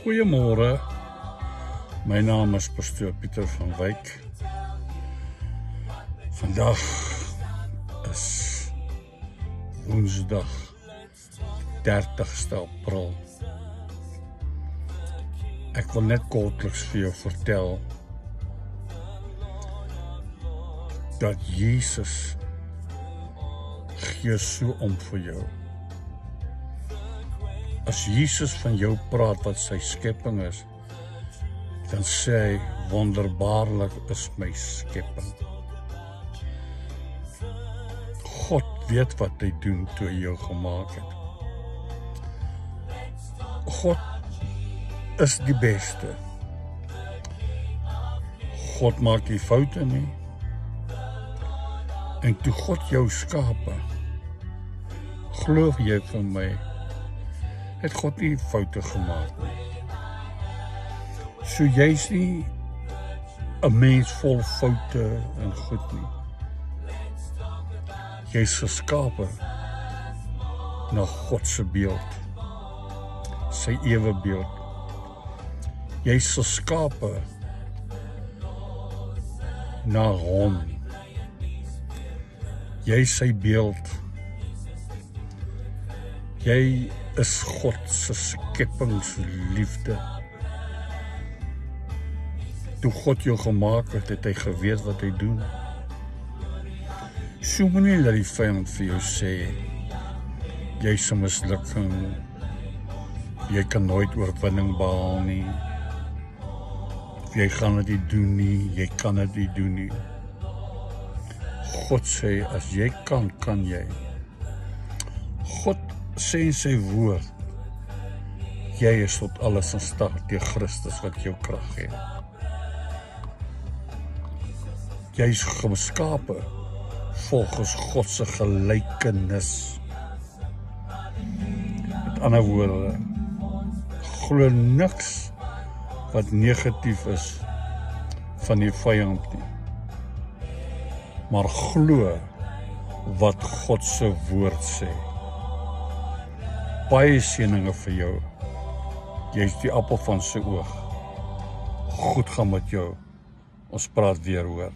Goeiemôre, my naam is Pastoor Pieter van Wyk. Vandag is Woensdag 30ste April. Ek wil net kortliks vir jou vertel dat Jesus gee so om vir jou. As Jesus van jou praat wat sy skepping is, dan sê hy, wonderbaarlik is my skepping. God weet wat hy doen toe hy jou gemaak het. God is die beste. God maak nie foute nie. En toe God jou skape, glo jy vir my, het God nie foute gemaak nie. So jy's nie 'n mens vol foute en goed nie. Jy's geskape na God se beeld, sy ewebeeld. Jy's geskape na hom. Jy's sy beeld. Jy is God se skepingsliefde. Toe God jou gemaak het, het hy geweet wat hy doen. So moenie laat die vyand vir jou sê, jy's 'n mislukking, jy kan nooit oorwinning behaal nie, jy gaan dit nie doen nie, jy kan dit nie doen nie. God sê, as jy kan jy. God sê in sy woord, jy is tot alles in staat deur Christus wat jou krag gee. Jy is geskape volgens God se gelykenis. Met ander woorde, glo niks wat negatief is van die vyand nie, maar glo wat God se woord sê. Baie seëninge vir jou. Jy is die appel van sy oog. Goed gaan met jou. Ons praat weer hoor.